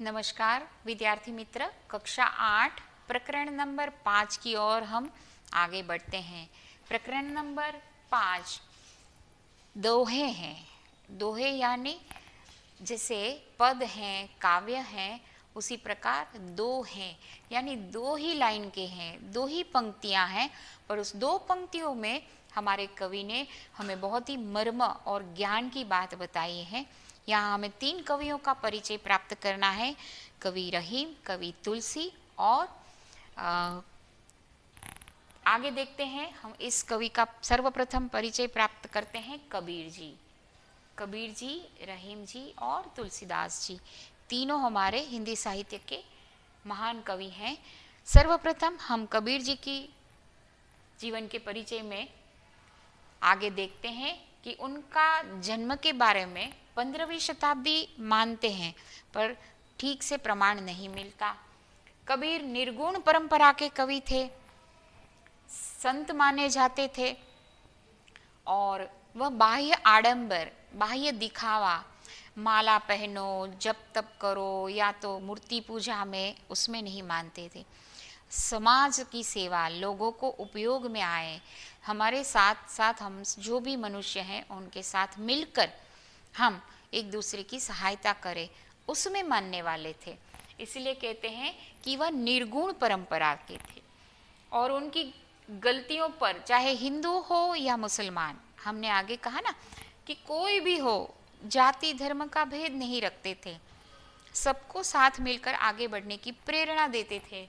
नमस्कार विद्यार्थी मित्र, कक्षा 8 प्रकरण नंबर 5 की ओर हम आगे बढ़ते हैं। प्रकरण नंबर 5 दोहे हैं। दोहे यानी जैसे पद हैं, काव्य हैं, उसी प्रकार दो हैं, यानी दो ही लाइन के हैं, दो ही पंक्तियां हैं, पर उस दो पंक्तियों में हमारे कवि ने हमें बहुत ही मर्म और ज्ञान की बात बताई है। यहाँ हमें 3 कवियों का परिचय प्राप्त करना है, कवि रहीम, कवि तुलसी और आगे देखते हैं। हम इस कवि का सर्वप्रथम परिचय प्राप्त करते हैं कबीर जी। कबीर जी, रहीम जी और तुलसीदास जी तीनों हमारे हिंदी साहित्य के महान कवि हैं। सर्वप्रथम हम कबीर जी की जीवन के परिचय में आगे देखते हैं कि उनका जन्म के बारे में 15वीं शताब्दी मानते हैं, पर ठीक से प्रमाण नहीं मिलता। कबीर निर्गुण परंपरा के कवि थे, संत माने जाते थे और वह बाह्य आडंबर, बाह्य दिखावा, माला पहनो, जप तप करो या तो मूर्ति पूजा में, उसमें नहीं मानते थे। समाज की सेवा, लोगों को उपयोग में आए, हमारे साथ साथ हम जो भी मनुष्य हैं उनके साथ मिलकर हम एक दूसरे की सहायता करें, उसमें मानने वाले थे। इसलिए कहते हैं कि वह निर्गुण परंपरा के थे और उनकी गलतियों पर, चाहे हिंदू हो या मुसलमान, हमने आगे कहा ना कि कोई भी हो, जाति धर्म का भेद नहीं रखते थे, सबको साथ मिलकर आगे बढ़ने की प्रेरणा देते थे।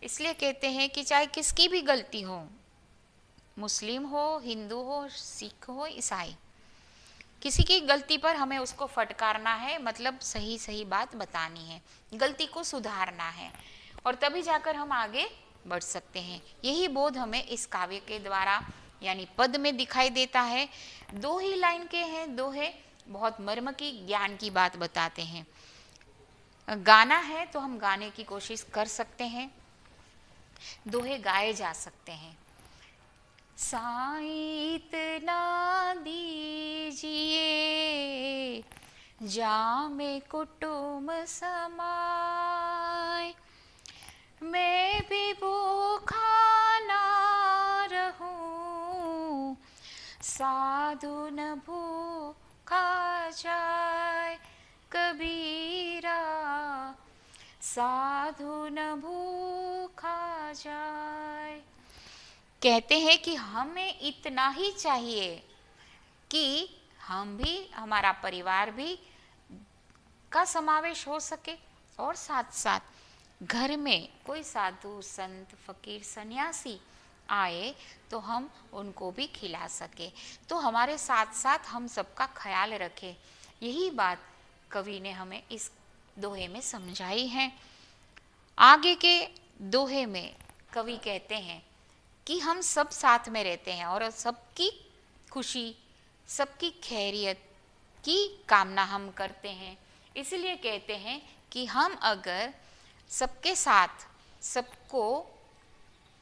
इसलिए कहते हैं कि चाहे किसकी भी गलती हो, मुस्लिम हो, हिंदू हो, सिख हो, ईसाई, किसी की गलती पर हमें उसको फटकारना है, मतलब सही सही बात बतानी है, गलती को सुधारना है और तभी जाकर हम आगे बढ़ सकते हैं। यही बोध हमें इस काव्य के द्वारा यानी पद में दिखाई देता है। दो ही लाइन के हैं, दोहे बहुत मर्म की, ज्ञान की बात बताते हैं। गाना है तो हम गाने की कोशिश कर सकते हैं, दोहे गाए जा सकते हैं। साईं इतना दीजिए जामे कुटुम समाए, मैं भी भूखा ना रहूं, साधु न भूखा जाए कबीरा, साधु न भूखा जाए। कहते हैं कि हमें इतना ही चाहिए कि हम भी, हमारा परिवार भी का समावेश हो सके और साथ साथ घर में कोई साधु संत फकीर सन्यासी आए तो हम उनको भी खिला सके, तो हमारे साथ साथ हम सबका ख्याल रखें। यही बात कवि ने हमें इस दोहे में समझाई है। आगे के दोहे में कवि कहते हैं कि हम सब साथ में रहते हैं और सबकी खुशी, सबकी खैरियत की कामना हम करते हैं। इसलिए कहते हैं कि हम अगर सबके साथ, सबको,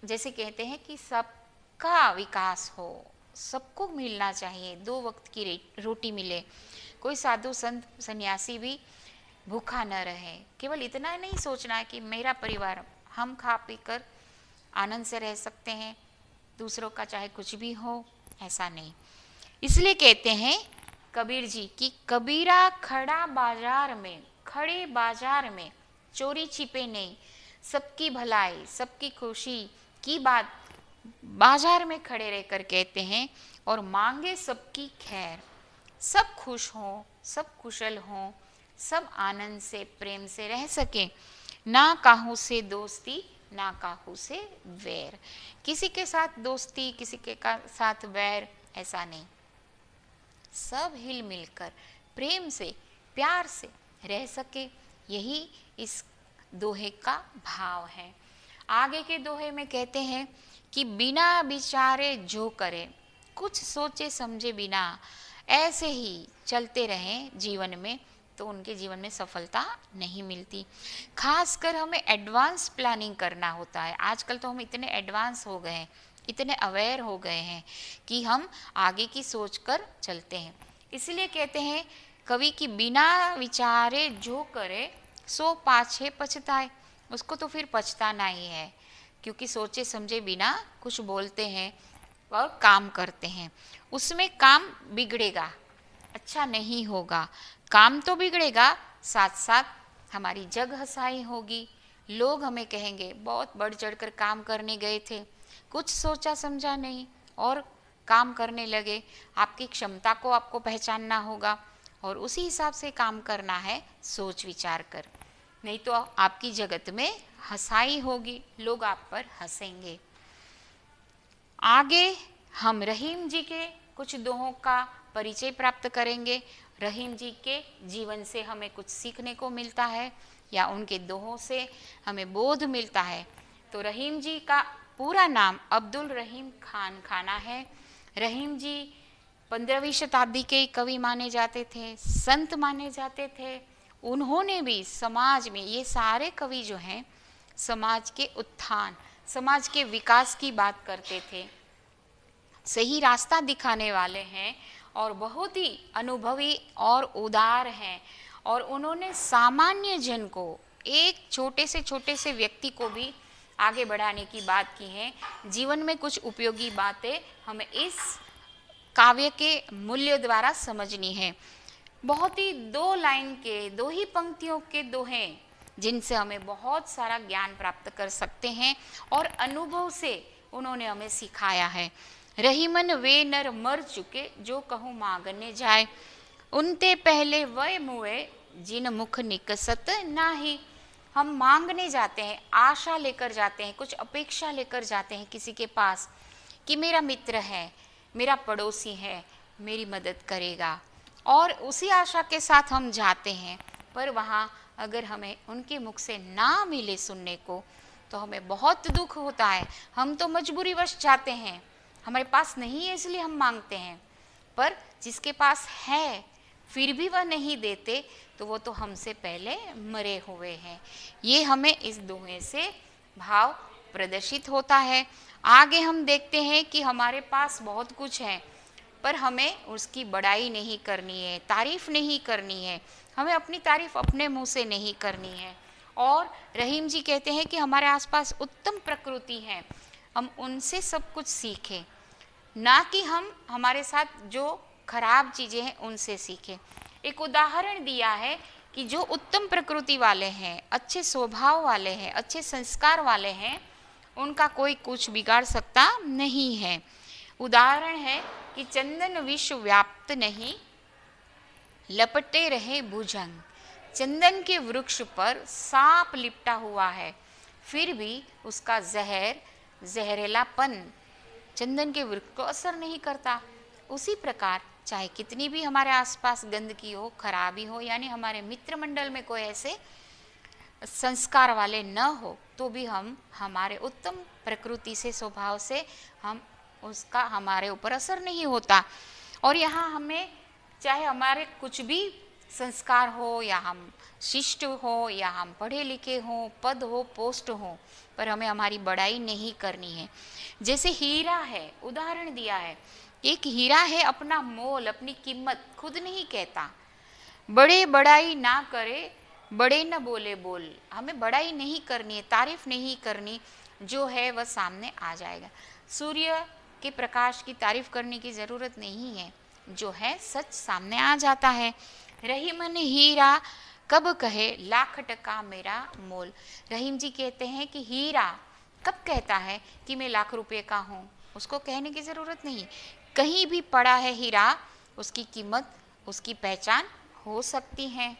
जैसे कहते हैं कि सबका विकास हो, सबको मिलना चाहिए, 2 वक्त की रोटी मिले, कोई साधु संत सन्यासी भी भूखा न रहे। केवल इतना नहीं सोचना है कि मेरा परिवार, हम खा पी कर आनंद से रह सकते हैं, दूसरों का चाहे कुछ भी हो, ऐसा नहीं। इसलिए कहते हैं कबीर जी कि कबीरा खड़ा बाजार में, खड़े बाजार में चोरी छिपे नहीं, सबकी भलाई, सबकी खुशी की बात बाजार में खड़े रहकर कहते हैं और मांगे सबकी खैर, सब खुश हों, सब कुशल हों, सब आनंद से प्रेम से रह सकें, ना काहू से दोस्ती ना काहू से वैर। किसी के साथ दोस्ती, किसी के साथ वैर, ऐसा नहीं, सब हिल मिलकर प्रेम से प्यार से रह सके, यही इस दोहे का भाव है। आगे के दोहे में कहते हैं कि बिना विचारे जो करे, कुछ सोचे समझे बिना ऐसे ही चलते रहें जीवन में, तो उनके जीवन में सफलता नहीं मिलती। खासकर हमें एडवांस प्लानिंग करना होता है। आजकल तो हम इतने एडवांस हो गए हैं, इतने अवेयर हो गए हैं कि हम आगे की सोच कर चलते हैं। इसलिए कहते हैं कवि कि बिना विचारे जो करे 100 पाछे पछताए, उसको तो फिर पछताना ही है, क्योंकि सोचे समझे बिना कुछ बोलते हैं और काम करते हैं, उसमें काम बिगड़ेगा, अच्छा नहीं होगा। काम तो बिगड़ेगा, साथ साथ हमारी जग हंसाई होगी। लोग हमें कहेंगे बहुत बढ़ चढ़कर काम करने गए थे, कुछ सोचा समझा नहीं और काम करने लगे। आपकी क्षमता को आपको पहचानना होगा और उसी हिसाब से काम करना है, सोच विचार कर, नहीं तो आपकी जगत में हंसाई होगी, लोग आप पर हंसेंगे। आगे हम रहीम जी के कुछ दोहों का परिचय प्राप्त करेंगे। रहीम जी के जीवन से हमें कुछ सीखने को मिलता है या उनके दोहों से हमें बोध मिलता है। तो रहीम जी का पूरा नाम अब्दुल रहीम खान खाना है। रहीम जी 15वीं शताब्दी के कवि माने जाते थे, संत माने जाते थे। उन्होंने भी समाज में, ये सारे कवि जो हैं समाज के उत्थान, समाज के विकास की बात करते थे, सही रास्ता दिखाने वाले हैं और बहुत ही अनुभवी और उदार हैं। और उन्होंने सामान्य जन को, एक छोटे से व्यक्ति को भी आगे बढ़ाने की बात की है। जीवन में कुछ उपयोगी बातें हमें इस काव्य के मूल्य द्वारा समझनी है। बहुत ही 2 लाइन के, 2 ही पंक्तियों के दोहे जिनसे हमें बहुत सारा ज्ञान प्राप्त कर सकते हैं और अनुभव से उन्होंने हमें सिखाया है। रहीमन वे नर मर चुके, जो कहूँ मांगने जाए, उनते पहले वह मुए जिन मुख निकसत नाही। हम मांगने जाते हैं, आशा लेकर जाते हैं, कुछ अपेक्षा लेकर जाते हैं किसी के पास कि मेरा मित्र है, मेरा पड़ोसी है, मेरी मदद करेगा, और उसी आशा के साथ हम जाते हैं। पर वहाँ अगर हमें उनके मुख से ना मिले सुनने को, तो हमें बहुत दुख होता है। हम तो मजबूरीवश जाते हैं, हमारे पास नहीं है इसलिए हम मांगते हैं, पर जिसके पास है फिर भी वह नहीं देते, तो वो तो हमसे पहले मरे हुए हैं। ये हमें इस दोहे से भाव प्रदर्शित होता है। आगे हम देखते हैं कि हमारे पास बहुत कुछ है, पर हमें उसकी बड़ाई नहीं करनी है, तारीफ नहीं करनी है, हमें अपनी तारीफ अपने मुंह से नहीं करनी है। और रहीम जी कहते हैं कि हमारे आसपास उत्तम प्रकृति है, हम उनसे सब कुछ सीखें, ना कि हम हमारे साथ जो खराब चीज़ें हैं उनसे सीखें। एक उदाहरण दिया है कि जो उत्तम प्रकृति वाले हैं, अच्छे स्वभाव वाले हैं, अच्छे संस्कार वाले हैं, उनका कोई कुछ बिगाड़ सकता नहीं है। उदाहरण है कि चंदन विश्व व्याप्त नहीं, लपटे रहे भुजंग। चंदन के वृक्ष पर सांप लिपटा हुआ है, फिर भी उसका जहरीलापन चंदन के वृक्ष को असर नहीं करता। उसी प्रकार चाहे कितनी भी हमारे आसपास गंदगी हो, खराबी हो, यानी हमारे मित्र मंडल में कोई ऐसे संस्कार वाले न हो, तो भी हम हमारे उत्तम प्रकृति से, स्वभाव से हम उसका हमारे ऊपर असर नहीं होता। और यहाँ हमें चाहे हमारे कुछ भी संस्कार हो, या हम शिष्ट हो, या हम पढ़े लिखे हों, पद हो, पोस्ट हो, पर हमें हमारी बड़ाई नहीं करनी है। जैसे हीरा है, उदाहरण दिया है, एक हीरा है, अपना मोल, अपनी कीमत खुद नहीं कहता। बड़े बड़ाई ना करे, बड़े न बोले बोल। हमें बड़ाई नहीं करनी है, तारीफ नहीं करनी, जो है वह सामने आ जाएगा। सूर्य के प्रकाश की तारीफ करने की ज़रूरत नहीं है, जो है सच सामने आ जाता है। रहीमन हीरा कब कहे लाख टका मेरा मोल। रहीम जी कहते हैं कि हीरा कब कहता है कि मैं लाख रुपए का हूँ, उसको कहने की ज़रूरत नहीं। कहीं भी पड़ा है हीरा, उसकी कीमत, उसकी पहचान हो सकती है।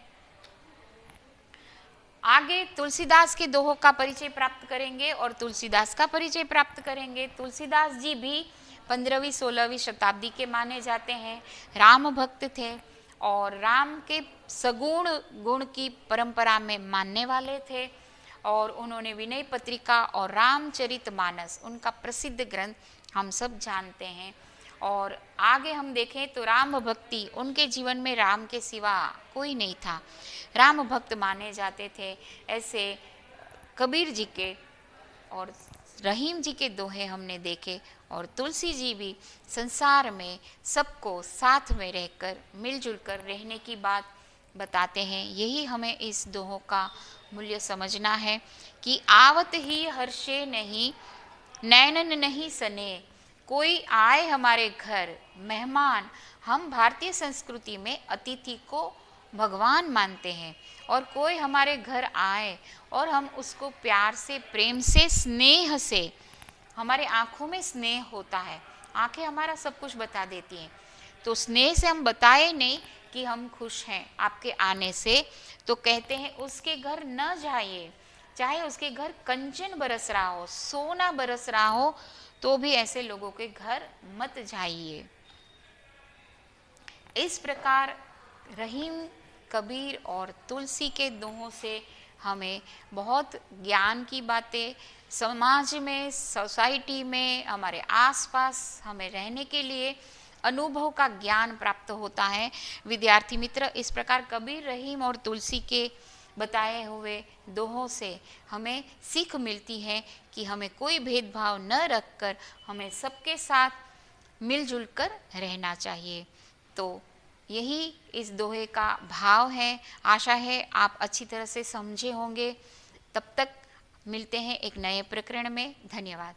आगे तुलसीदास के दोहों का परिचय प्राप्त करेंगे और तुलसीदास का परिचय प्राप्त करेंगे। तुलसीदास जी भी 15वीं 16वीं शताब्दी के माने जाते हैं। राम भक्त थे और राम के सगुण गुण की परंपरा में मानने वाले थे, और उन्होंने विनय पत्रिका और रामचरितमानस, उनका प्रसिद्ध ग्रंथ हम सब जानते हैं। और आगे हम देखें तो राम भक्ति, उनके जीवन में राम के सिवा कोई नहीं था, राम भक्त माने जाते थे। ऐसे कबीर जी के और रहीम जी के दोहे हमने देखे, और तुलसी जी भी संसार में सबको साथ में रहकर, मिलजुल कर रहने की बात बताते हैं। यही हमें इस दोहों का मूल्य समझना है कि आवत ही हर्षे नहीं, नैनन नहीं सने। कोई आए हमारे घर, मेहमान, हम भारतीय संस्कृति में अतिथि को भगवान मानते हैं, और कोई हमारे घर आए और हम उसको प्यार से, प्रेम से, स्नेह से, हमारे आँखों में स्नेह होता है, आँखें हमारा सब कुछ बता देती हैं, तो स्नेह से हम बताए नहीं कि हम खुश हैं आपके आने से, तो कहते हैं उसके घर न जाइए, चाहे उसके घर कंचन बरस रहा हो, सोना बरस रहा हो, तो भी ऐसे लोगों के घर मत जाइए। इस प्रकार रहीम, कबीर और तुलसी के दोहों से हमें बहुत ज्ञान की बातें, समाज में, सोसाइटी में, हमारे आसपास हमें रहने के लिए अनुभव का ज्ञान प्राप्त होता है। विद्यार्थी मित्र, इस प्रकार कबीर, रहीम और तुलसी के बताए हुए दोहों से हमें सीख मिलती है कि हमें कोई भेदभाव न रखकर हमें सबके साथ मिलजुल कर रहना चाहिए। तो यही इस दोहे का भाव है। आशा है आप अच्छी तरह से समझे होंगे। तब तक मिलते हैं एक नए प्रकरण में। धन्यवाद।